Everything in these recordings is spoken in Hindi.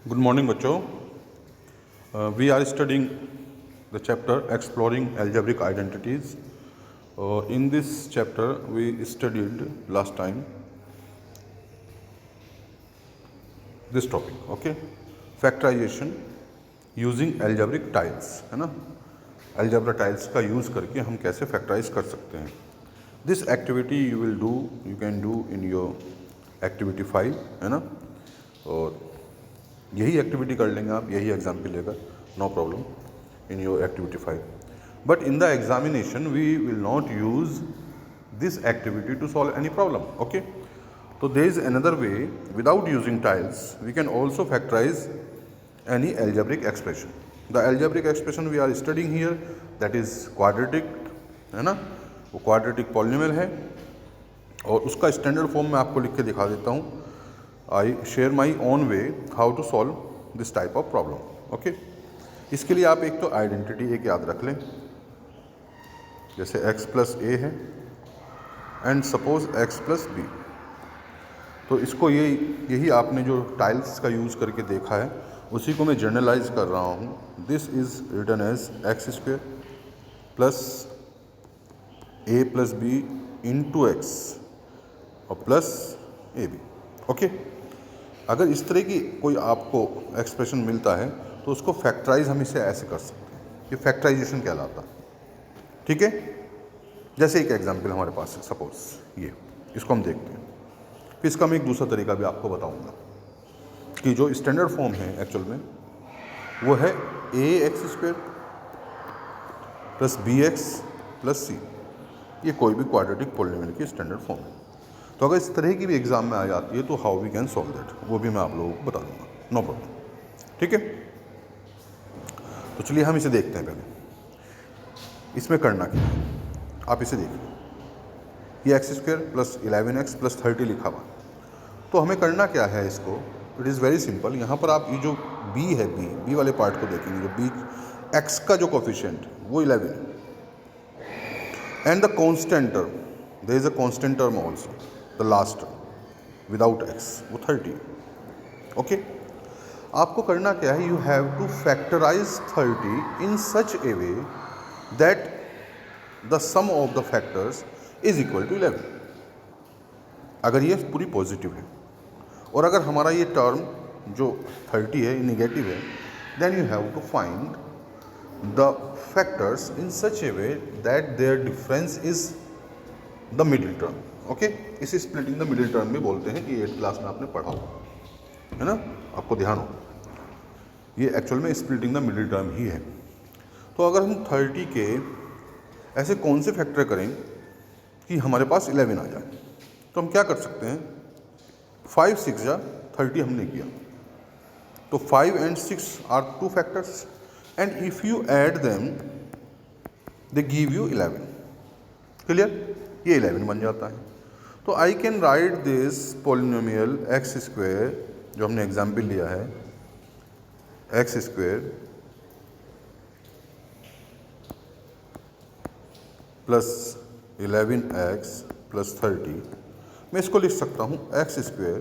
गुड मॉर्निंग बच्चों। We are studying the chapter exploring algebraic identities. In this chapter we studied last time this topic, okay, factorisation using algebraic tiles, है ना। एल्जेब्रा टाइल्स का यूज़ करके हम कैसे फैक्टराइज कर सकते हैं। This activity you will do, you can do in your activity 5, है ना। और यही एक्टिविटी कर लेंगे आप, यही एग्जाम पे लेकर, no problem, in your activity 5। But in the examination we will not use this activity to solve any problem, okay. तो there is another way, without using tiles we can also factorise any algebraic expression. The algebraic expression we are studying here, that is quadratic, है ना, वो quadratic polynomial है और उसका स्टैंडर्ड फॉर्म मैं आपको लिख के दिखा देता हूँ। I share my own way how to solve this type of problem, okay. इसके लिए आप एक तो आइडेंटिटी एक याद रख लें, जैसे x प्लस ए है and suppose x plus b. तो इसको यही आपने जो टाइल्स का यूज़ करके देखा है उसी को मैं जनरलाइज कर रहा हूँ। This is written as x square plus a plus b into x और प्लस ए बी, ओके। अगर इस तरह की कोई आपको एक्सप्रेशन मिलता है तो उसको फैक्टराइज हम इसे ऐसे कर सकते हैं, ये फैक्टराइजेशन कहलाता है, ठीक है। जैसे एक एग्जांपल हमारे पास है, सपोज ये, इसको हम देखते हैं। फिर इसका मैं एक दूसरा तरीका भी आपको बताऊंगा कि जो स्टैंडर्ड फॉर्म है एक्चुअल में वो है a x square plus b x plus c. ये कोई भी क्वाड्रेटिक पॉलिनोमियल की स्टैंडर्ड फॉर्म है। तो अगर इस तरह की भी एग्जाम में आ जाती है तो how we can solve that, वो भी मैं आप लोगों को बता दूंगा, नो प्रॉब्लम, ठीक है। तो चलिए हम इसे देखते हैं। पहले इसमें करना क्या है, आप इसे देखिए, ये x square plus 11x plus 30 लिखा हुआ। तो हमें करना क्या है इसको, इट इज़ वेरी सिंपल। यहाँ पर आप ये जो b है, b वाले पार्ट को देखेंगे, जो b x का जो कोफिशिएंट वो 11 है and the constant term, there is a constant term also, the last term without x वो 30, ओके। आपको करना क्या है, you have to factorise 30 in such a way that the sum of the factors is equal to 11। अगर ये पूरी पॉजिटिव है और अगर हमारा ये टर्म जो 30 है निगेटिव है, then you have to find the factors in such a way that their difference is the middle term, okay. इसे स्प्लिटिंग द मिडिल टर्म भी बोलते हैं, कि 8th क्लास में आपने पढ़ा हो, है ना, आपको ध्यान हो। ये एक्चुअल में स्प्लिटिंग द मिडिल टर्म ही है। तो अगर हम 30 के ऐसे कौन से फैक्टर करें कि हमारे पास 11 आ जाए, तो हम क्या कर सकते हैं, 5 6 या 30 हमने किया, तो 5 and 6 are 2 factors and if you add them they give you 11, clear, ये 11 बन जाता है। तो I can write this polynomial x square, जो हमने एग्जाम्पल लिया है, x square plus 11x plus 30, मैं इसको लिख सकता हूँ एक्स स्क्वेयर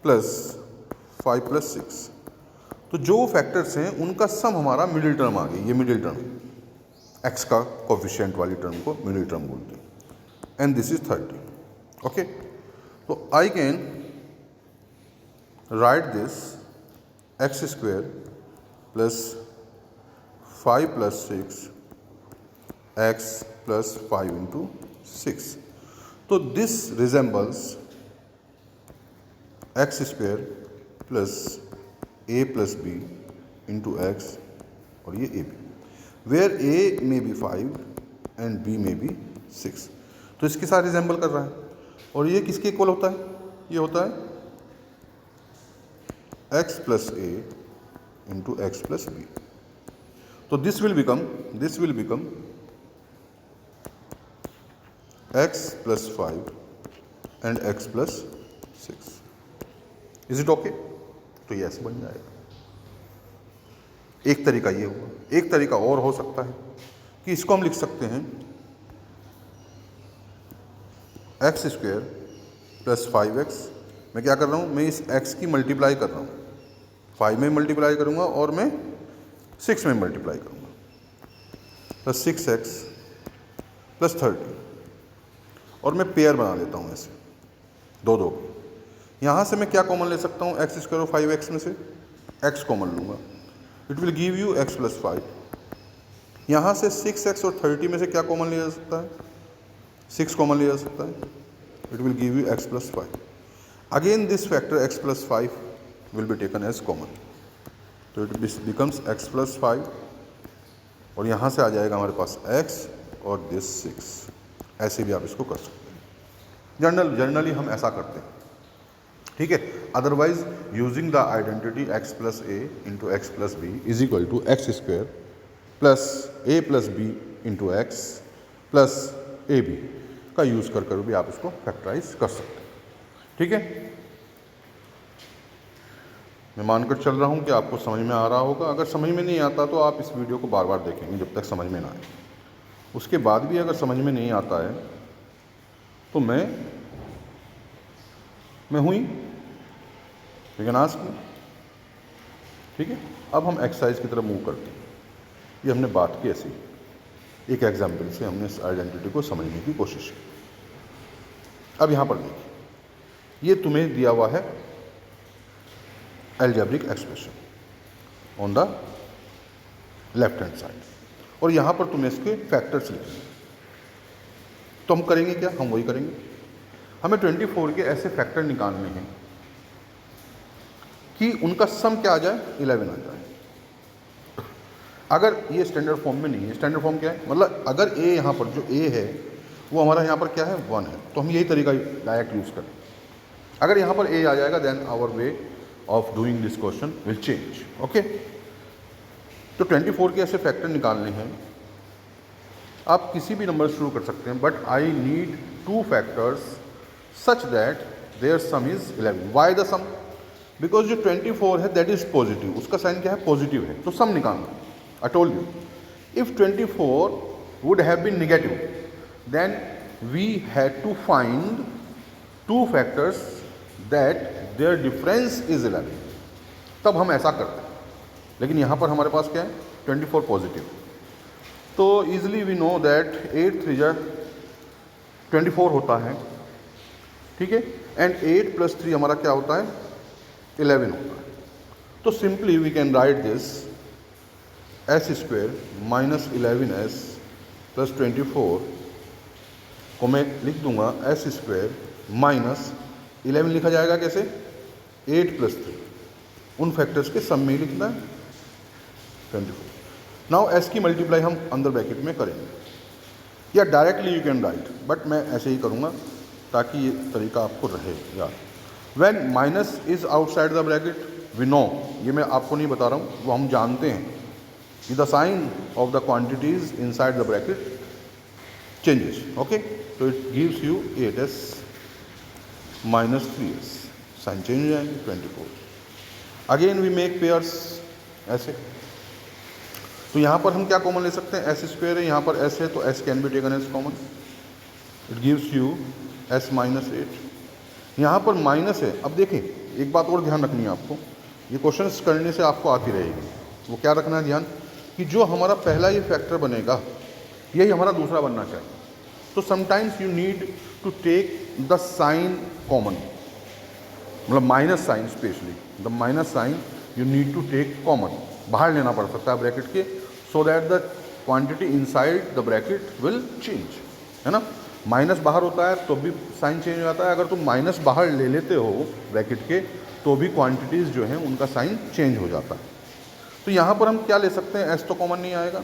प्लस 5 प्लस 6। तो जो फैक्टर्स हैं उनका सम हमारा मिडिल टर्म आ गई, ये मिडिल टर्म, x का कोफिशिएंट वाली टर्म को मिडिल टर्म बोलते हैं, एंड दिस इज 30, ओके। तो I can write this x square plus 5 plus 6 x plus 5 into 6। तो this resembles x square plus a plus b into x और ये ए बी, वेयर ए में बी 5 एंड बी में बी 6। तो इसके साथ रिजेंबल कर रहा है। और ये किसके इक्वल होता है, ये होता है x प्लस ए इंटू एक्स प्लस बी। तो this will become x plus 5 and x plus 6। Is it okay? तो ये ऐसे बन जाएगा। एक तरीका ये हुआ। एक तरीका और हो सकता है कि इसको हम लिख सकते हैं एक्स स्क्वेयर प्लस 5x। मैं क्या कर रहा हूँ, मैं इस x की मल्टीप्लाई कर रहा हूँ, 5 में मल्टीप्लाई करूँगा और मैं 6 में मल्टीप्लाई करूँगा, प्लस 6x प्लस 30 और मैं पेयर बना लेता हूँ ऐसे दो दो। यहाँ से मैं क्या कॉमन ले सकता हूँ, एक्स स्क्वायर और 5x में से x कॉमन लूँगा, it will give you x plus 5। यहाँ से 6x और 30 में से क्या कॉमन लिया जा सकता है, 6 कॉमन लिया जा सकता है, it will give you x plus 5। Again this factor x plus 5 will be taken as common, तो इट बिकम्स x प्लस 5 और यहाँ से आ जाएगा हमारे पास x और दिस 6। ऐसे भी आप इसको कर सकते हैं, जनरली हम ऐसा करते हैं, ठीक है। Otherwise using the identity x plus a into x plus b is equal to x square plus a plus b into x plus a b का यूज़ कर भी आप इसको फैक्टराइज कर सकते हैं, ठीक है। मैं मानकर चल रहा हूँ कि आपको समझ में आ रहा होगा। अगर समझ में नहीं आता तो आप इस वीडियो को बार बार देखेंगे जब तक समझ में ना आए। उसके बाद भी अगर समझ में नहीं आता है तो मैं हुई लेकिन आस्क में, ठीक है। अब हम एक्सरसाइज की तरफ मूव करते हैं। ये हमने बात की ऐसी एक एग्जाम्पल से हमने इस आइडेंटिटी को समझने की कोशिश की। अब यहाँ पर देखिए, ये तुम्हें दिया हुआ है algebraic expression on the left hand side और यहाँ पर तुम्हें इसके फैक्टर्स लिखने हैं। तो हम करेंगे क्या, हम वही करेंगे। हमें 24 के ऐसे फैक्टर निकालने हैं कि उनका सम क्या आ जाए, 11 आ जाए। अगर ये स्टैंडर्ड फॉर्म में नहीं है, स्टैंडर्ड फॉर्म क्या है, मतलब अगर a यहाँ पर जो a है वो हमारा यहाँ पर क्या है 1 है, तो हम यही तरीका डायरेक्ट यूज़ करें। अगर यहाँ पर a आ जाएगा then our way of doing this question will change, okay. तो 24 के ऐसे फैक्टर निकालने हैं। आप किसी भी नंबर शुरू कर सकते हैं, but I need 2 factors such that their sum is 11। Why the sum, because जो 24 है दैट इज पॉजिटिव, उसका साइन क्या है, पॉजिटिव है, तो सम निकालना। I told you, if 24 would have been negative, then we had to find 2 factors that their difference is 11. तब हम ऐसा करते हैं, लेकिन यहाँ पर हमारे पास क्या है 24 पॉजिटिव, तो easily we know that 8 3 जा 24 होता है, ठीक है, एंड 8 प्लस 3 हमारा क्या होता है 11 होता है। तो simply we can write this s square minus 11s plus 24 को मैं लिख दूंगा एस स्क्वेयर माइनस 11 लिखा जाएगा कैसे, 8 प्लस 3, उन फैक्टर्स के सम में ही लिखना है 24। नाउ एस की मल्टीप्लाई हम अंदर ब्रैकेट में करेंगे, या directly you can write, but मैं ऐसे ही करूँगा ताकि ये तरीका आपको रहे यार। When minus is outside the bracket we know, ये मैं आपको नहीं बता रहा हूँ, वो हम जानते हैं कि the sign of the quantities inside the bracket changes, okay. तो it gives you 8s minus 3s, sign change हो जाएंगे 24। अगेन वी मेक पेयर्स ऐसे, तो यहाँ पर हम क्या कॉमन ले सकते हैं, एस स्क्वेयर है, यहाँ पर एस है, तो s can be taken as common, it gives you s minus 8। यहाँ पर माइनस है। अब देखें एक बात और ध्यान रखनी है आपको, ये क्वेश्चंस करने से आपको आती रहेगी, वो क्या रखना है ध्यान, कि जो हमारा पहला ये फैक्टर बनेगा यही हमारा दूसरा बनना चाहिए। तो sometimes you need to take the sign common, मतलब minus sign, specially the minus sign you need to take common, बाहर लेना पड़ सकता है ब्रैकेट के, so that the quantity inside the bracket will change, है ना। माइनस बाहर होता है तो भी साइन चेंज हो जाता है, अगर तुम माइनस बाहर ले लेते हो ब्रैकेट के तो भी क्वांटिटीज़ जो हैं उनका साइन चेंज हो जाता है। तो यहाँ पर हम क्या ले सकते हैं, एस तो कॉमन नहीं आएगा,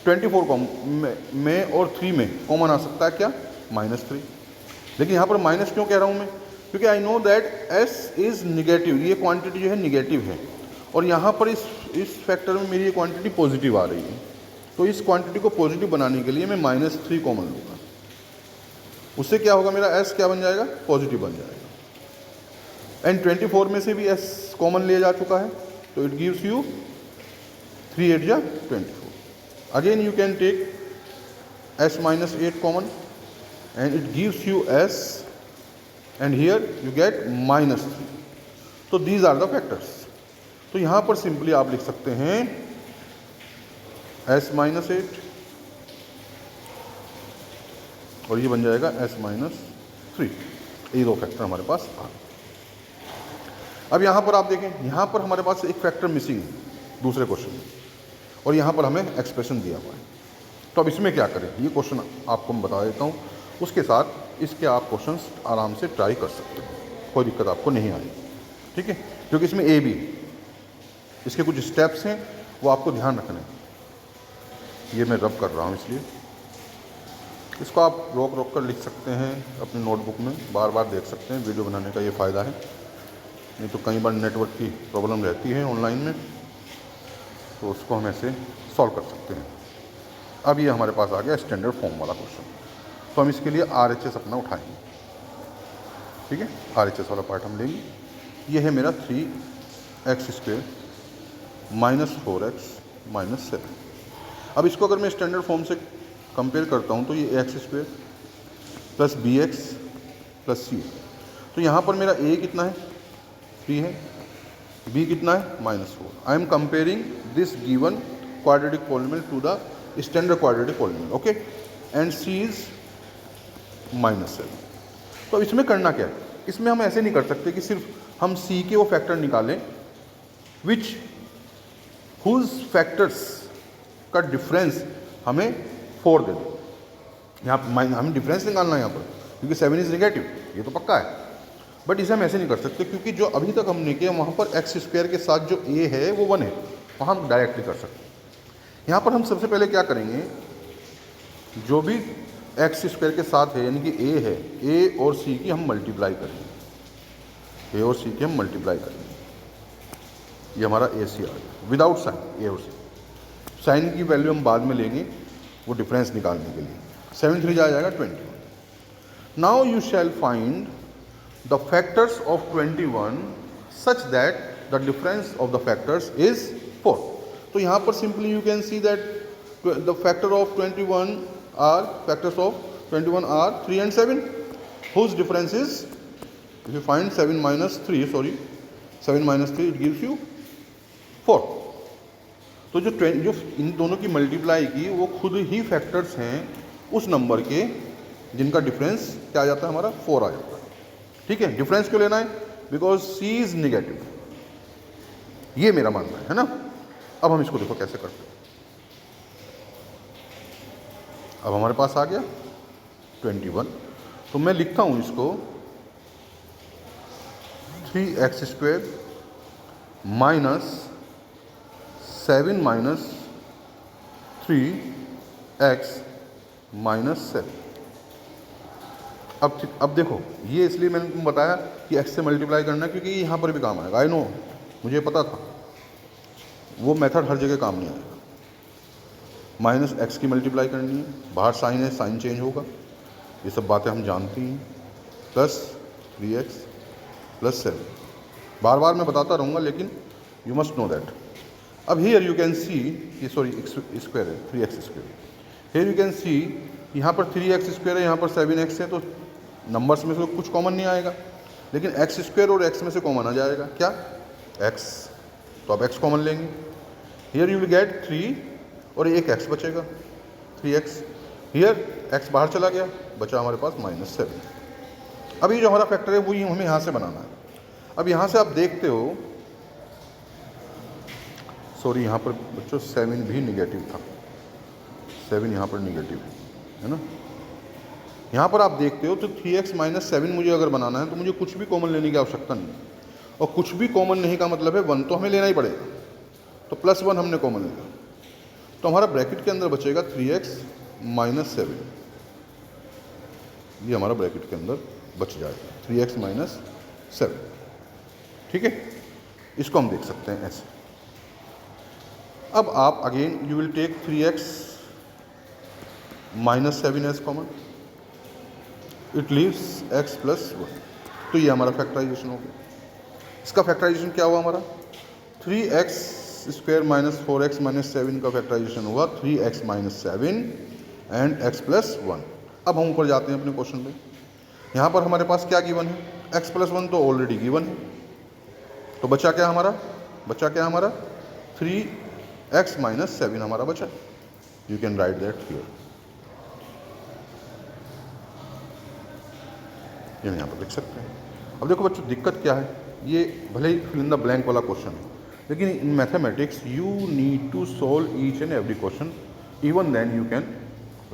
24 में और 3 में कॉमन आ सकता है क्या, -3। लेकिन यहाँ पर माइनस क्यों कह रहा हूँ मैं, क्योंकि I know that S is negative, ये क्वांटिटी जो है निगेटिव है, और यहाँ पर इस फैक्टर में मेरी ये क्वांटिटी पॉजिटिव आ रही है, तो इस क्वांटिटी को पॉजिटिव बनाने के लिए मैं -3 कॉमन लूँगा। उससे क्या होगा, मेरा एस क्या बन जाएगा, पॉजिटिव बन जाएगा। एंड 24 में से भी एस कॉमन लिया जा चुका है, तो इट गिव्स यू 3 8 जा 24। Again you can take s minus 8 common and it gives you s, and here you get -3. So these are the factors. तो यहाँ पर सिंपली आप लिख सकते हैं s माइनस 8 और ये बन जाएगा s माइनस 3। ये दो फैक्टर हमारे पास आ गए। अब यहाँ पर आप देखें, यहाँ पर हमारे पास एक फैक्टर मिसिंग है दूसरे क्वेश्चन में, और यहाँ पर हमें एक्सप्रेशन दिया हुआ है। तो अब इसमें क्या करें, ये क्वेश्चन आपको मैं बता देता हूँ, उसके साथ इसके आप क्वेश्चंस आराम से ट्राई कर सकते हैं, कोई दिक्कत आपको नहीं आएगी, ठीक है। क्योंकि इसमें ए बी इसके कुछ स्टेप्स हैं वो आपको ध्यान रखने हैं। ये मैं रब कर रहा हूँ, इसलिए इसको आप रोक रोक कर लिख सकते हैं अपनी नोटबुक में, बार बार देख सकते हैं। वीडियो बनाने का ये फ़ायदा है, नहीं तो कई बार नेटवर्क की प्रॉब्लम रहती है ऑनलाइन में, तो उसको हम ऐसे सॉल्व कर सकते हैं। अब ये हमारे पास आ गया स्टैंडर्ड फॉर्म वाला क्वेश्चन, तो हम इसके लिए RHS अपना उठाएंगे, ठीक है। RHS वाला पार्ट हम लेंगे। ये है मेरा 3x² माइनस 4x माइनस 7। अब इसको अगर मैं स्टैंडर्ड फॉर्म से कंपेयर करता हूँ तो ये x² plus bx plus c। तो यहाँ पर मेरा a कितना है, 3 है, b कितना है, -4। I am comparing this given quadratic polynomial to the standard quadratic polynomial, okay, and c is -7। तो इसमें करना क्या है, इसमें हम ऐसे नहीं कर सकते कि सिर्फ हम c के वो फैक्टर निकालें विच हुज फैक्टर्स का डिफरेंस हमें 4 दे दो। यहाँ हमें डिफरेंस निकालना है यहाँ पर, क्योंकि 7 इज नेगेटिव, ये तो पक्का है। बट इसे हम ऐसे नहीं कर सकते, क्योंकि जो अभी तक हमने किया वहाँ पर x² के साथ जो a है वो 1 है, वहाँ हम डायरेक्टली कर सकते हैं। यहाँ पर हम सबसे पहले क्या करेंगे, जो भी x² के साथ है यानी कि a है, a और c की हम मल्टीप्लाई करेंगे, a और c की हम मल्टीप्लाई करेंगे। ये हमारा AC आ गया विदाउट साइन, a और c। साइन की वैल्यू हम बाद में लेंगे वो डिफरेंस निकालने के लिए। 7 3 आ जाएगा 21। Now you shall find the factors of 21 such that the difference of the factors is 4। तो यहाँ पर simply you can see that the factor of 21 are factors of 21 are 3 and 7, whose difference is, if you find 7 minus 3 it gives you 4। तो जो इन दोनों की मल्टीप्लाई की वो खुद ही फैक्टर्स हैं उस नंबर के जिनका डिफरेंस क्या आ जाता है, हमारा 4 आ जाता है, ठीक है। डिफरेंस क्यों लेना है, बिकॉज c इज निगेटिव, ये मेरा मानना है ना। अब हम इसको देखो कैसे करते हैं। अब हमारे पास आ गया 21, तो मैं लिखता हूँ इसको 3x² minus 7 minus 3x minus 7। अब देखो, ये इसलिए मैंने तुम बताया कि x से मल्टीप्लाई करना है क्योंकि यहाँ पर भी काम आएगा। आई नो, मुझे पता था, वो मेथड हर जगह काम नहीं आएगा। माइनस x की मल्टीप्लाई करनी है, बाहर साइन है, साइन चेंज होगा, ये सब बातें हम जानती हैं। प्लस 3x प्लस 7, बार बार मैं बताता रहूँगा, लेकिन यू मस्ट नो दैट। अब हियर यू कैन सी, ये सॉरी स्क्वायर है 3x², हियर यू कैन सी यहाँ पर 3x² है, यहाँ पर 7x है, तो नंबर्स में से कुछ कॉमन नहीं आएगा, लेकिन x² और x में से कॉमन आ जाएगा, क्या, x। तो अब x कॉमन लेंगे, हियर यू विल गेट 3 और एक x बचेगा 3x, हियर x बाहर चला गया, बचा हमारे पास -7। अब ये जो हमारा फैक्टर है वही हमें यहाँ से बनाना है। अब यहाँ से आप देखते हो, सॉरी यहाँ पर बच्चों 7 भी निगेटिव था, 7 यहाँ पर निगेटिव है ना। यहाँ पर आप देखते हो तो 3x माइनस 7 मुझे अगर बनाना है तो मुझे कुछ भी कॉमन लेने की आवश्यकता नहीं है, और कुछ भी कॉमन नहीं का मतलब है 1 तो हमें लेना ही पड़ेगा। तो +1 हमने कॉमन लिया, तो हमारा ब्रैकेट के अंदर बचेगा 3x माइनस 7, ये हमारा ब्रैकेट के अंदर बच जाएगा 3x माइनस 7, ठीक है। इसको हम देख सकते हैं ऐसे। अब आप again you will take 3x minus 7 as common, it leaves x plus 1। तो ये हमारा फैक्टराइजेशन हो गया। इसका फैक्टराइजेशन क्या हुआ, हमारा 3x² माइनस 4x माइनस 7 का फैक्टराइजेशन हुआ 3x minus 7 and x plus 1। अब हम ऊपर जाते हैं अपने क्वेश्चन पे। यहाँ पर हमारे पास क्या गिवन है, x प्लस 1 तो ऑलरेडी गिवन है, तो बचा क्या हमारा बचा क्या हमारा 3x माइनस 7 हमारा बचा। You can write that here, ये हम यहाँ पर लिख सकते हैं। अब देखो बच्चों दिक्कत क्या है, ये भले ही फिल इन द ब्लैंक वाला क्वेश्चन है, लेकिन in mathematics you need to solve each and every question, even then you can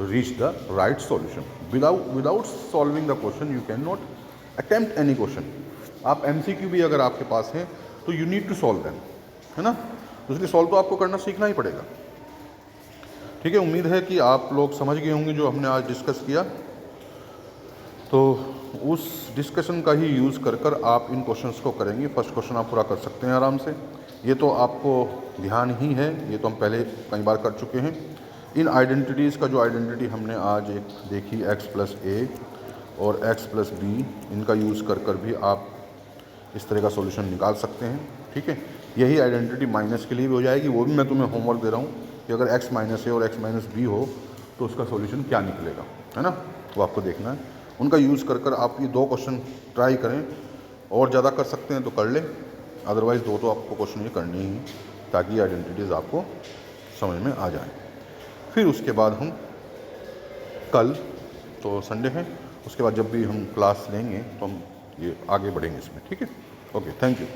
reach the right solution. Without solving the question you can not attempt any question. आप MCQ भी अगर आपके पास है तो you need to solve them, है ना, तो इसलिए सॉल्व तो आपको करना सीखना ही पड़ेगा। ठीक है, उम्मीद है कि आप लोग समझ गए होंगे जो हमने आज डिस्कस किया। तो उस डिस्कशन का ही यूज़ कर कर आप इन क्वेश्चंस को करेंगे। फर्स्ट क्वेश्चन आप पूरा कर सकते हैं आराम से, ये तो आपको ध्यान ही है, ये तो हम पहले कई बार कर चुके हैं। इन आइडेंटिटीज़ का जो आइडेंटिटी हमने आज एक देखी x + a और x + b, इनका यूज़ कर कर भी आप इस तरह का सॉल्यूशन निकाल सकते हैं। ठीक है, यही आइडेंटिटी माइनस के लिए भी हो जाएगी, वो भी मैं तुम्हें होमवर्क दे रहा हूँ कि अगर x - a और x - b हो तो उसका सॉल्यूशन क्या निकलेगा, है ना, वो आपको देखना है। उनका यूज़ कर कर आप ये 2 क्वेश्चन ट्राई करें, और ज़्यादा कर सकते हैं तो कर लें, अदरवाइज़ 2 तो आपको क्वेश्चन ये करने ही, ताकि आइडेंटिटीज़ आपको समझ में आ जाए। फिर उसके बाद हम कल, तो संडे है, उसके बाद जब भी हम क्लास लेंगे तो हम ये आगे बढ़ेंगे इसमें। ठीक है, ओके, थैंक यू।